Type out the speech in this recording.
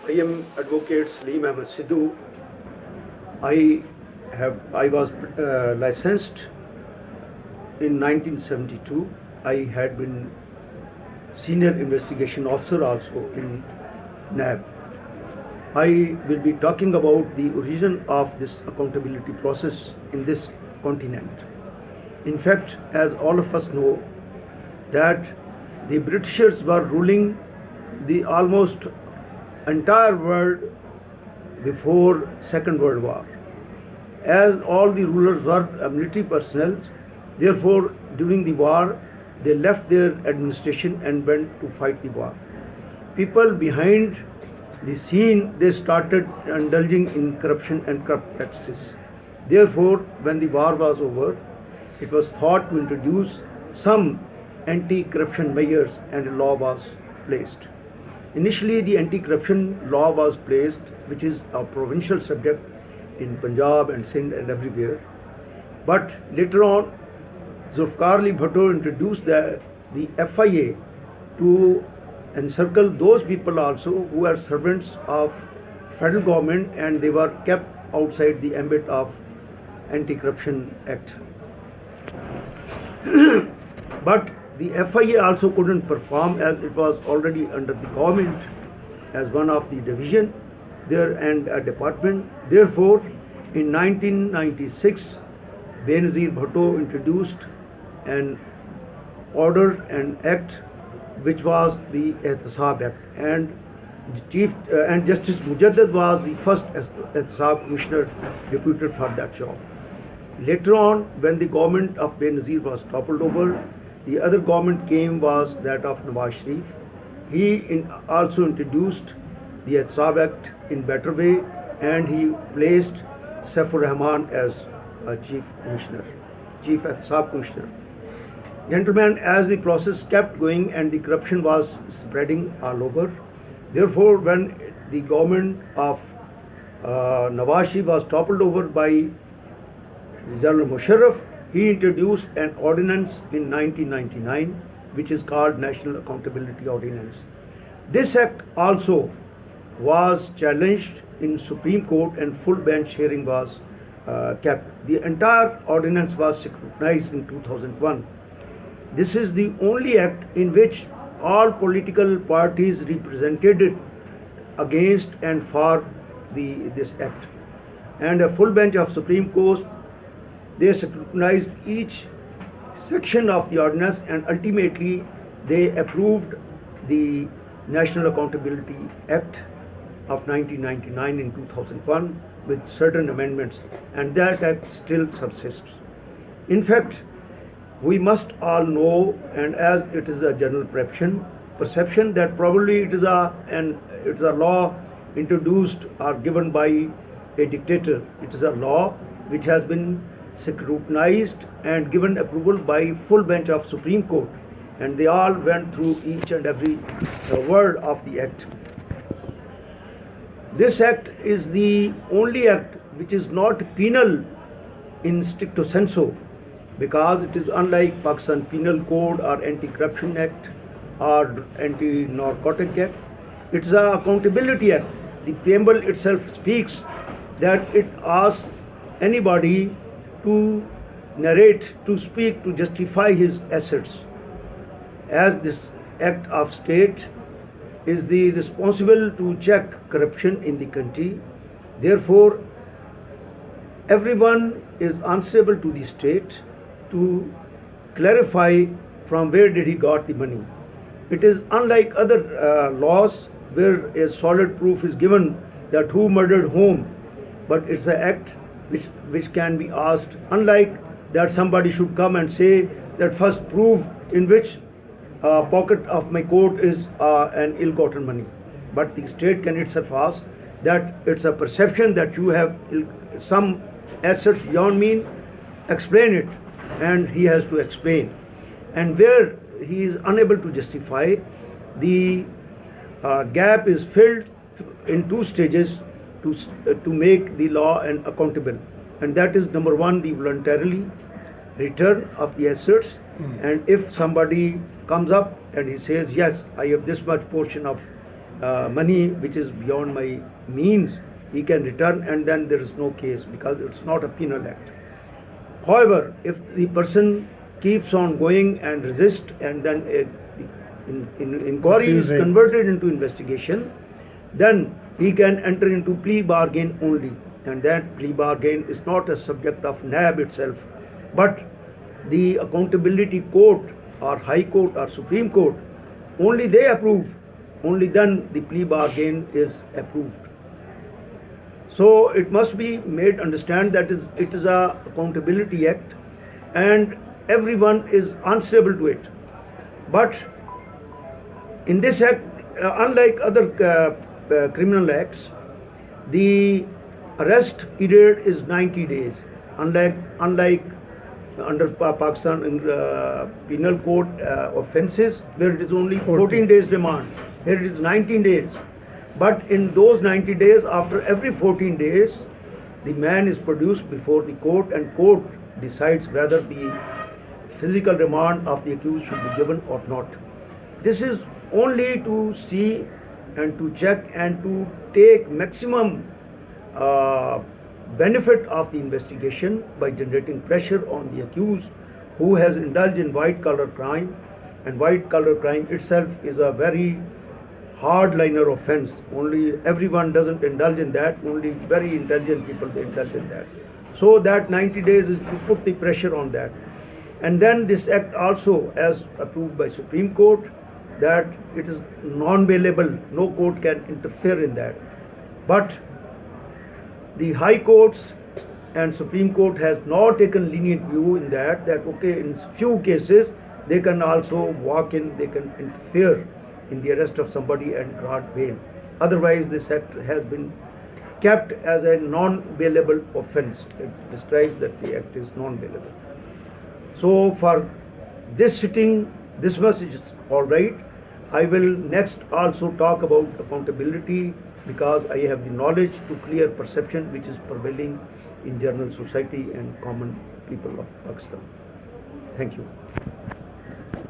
I am Advocate Salim Ahmed Sidhu. I was licensed in 1972. I had been senior investigation officer also in NAB. I will be talking about the origin of this accountability process in this continent. In fact, as all of us know, that the Britishers were ruling the almost entire world before Second World War. As all the rulers were military personnel, therefore during the war they left their administration and went to fight the war. People behind the scene, they started indulging in corruption and corrupt practices. Therefore, when the war was over, it was thought to introduce some anti-corruption measures and a law was placed. Initially, the anti-corruption law was placed, which is a provincial subject in Punjab and Sindh and everywhere. But later on, Zulfikar Ali Bhutto introduced the FIA to encircle those people also who were servants of federal government and they were kept outside the ambit of Anti-Corruption Act. But the FIA also couldn't perform as it was already under the government as one of the division there and a department. Therefore, in 1996, Benazir Bhutto introduced an order and act which was the Ehtisab Act, and Justice Mujaddid was the first Ehtisab Commissioner deputed for that job. Later on, when the government of Benazir was toppled over, the other government came was that of Nawaz Sharif. He also introduced the Ehtisab Act in better way, and he placed Saifur Rahman as a chief Ehtisab Commissioner. Gentlemen, as the process kept going and the corruption was spreading all over, therefore when the government of Nawaz Sharif was toppled over by General Musharraf, he introduced an ordinance in 1999 which is called National Accountability Ordinance. This act also was challenged in Supreme Court and full bench hearing was kept. The entire ordinance was scrutinized in 2001. This is the only act in which all political parties represented against and for this act. And a full bench of Supreme Court, they scrutinized each section of the ordinance and ultimately they approved the National Accountability Act of 1999 in 2001 with certain amendments, and that act still subsists. In fact, we must all know, and as it is a general perception that probably it is a law introduced or given by a dictator. It is a law which has been scrutinized and given approval by full bench of Supreme Court, and they all went through each and every word of the act. This act is the only act which is not penal in stricto sensu, because it is unlike Pakistan Penal Code or Anti-Corruption Act or Anti-Narcotic Act. It is an accountability act. The preamble itself speaks that it asks anybody to narrate, to speak, to justify his assets. As this act of state is the responsible to check corruption in the country, therefore everyone is answerable to the state to clarify from where did he got the money. It is unlike other laws where a solid proof is given that who murdered whom, but it's an act which can be asked, unlike that somebody should come and say that first prove in which pocket of my coat is an ill-gotten money. But the state can itself ask that it's a perception that you have some assets beyond mean, explain it, and he has to explain. And where he is unable to justify, the gap is filled in two stages to make the law and accountable. And that is number one, the voluntarily return of the assets. And if somebody comes up and he says, yes, I have this much portion of money which is beyond my means, he can return, and then there is no case because it's not a penal act. However, if the person keeps on going and resist, and then inquiry is converted into investigation, then he can enter into plea bargain only, and that plea bargain is not a subject of NAB itself, but the accountability court or High Court or Supreme Court, only they approve, only then the plea bargain is approved. So it must be made understand that it is a accountability act, and everyone is answerable to it. But in this act, unlike other criminal acts, the arrest period is 90 days. Unlike under Pakistan penal code offences, where it is only 14 days remand, here it is 19 days. But in those 90 days, after every 14 days, the man is produced before the court, and court decides whether the physical remand of the accused should be given or not. This is only to see and to check and to take maximum benefit of the investigation by generating pressure on the accused who has indulged in white collar crime, and white collar crime itself is a very hardliner offense. Only everyone doesn't indulge in that, only very intelligent people they indulge in that. So that 90 days is to put the pressure on that. And then this act also, as approved by Supreme Court, that it is non-bailable, no court can interfere in that. But the High Courts and Supreme Court has not taken lenient view in that okay, in few cases they can also walk in, they can interfere in the arrest of somebody and grant bail. Otherwise, this act has been kept as a non-bailable offence. It describes that the act is non-bailable. So for this sitting, this message is all right. I will next also talk about accountability, because I have the knowledge to clear perception which is prevailing in general society and common people of Pakistan. Thank you.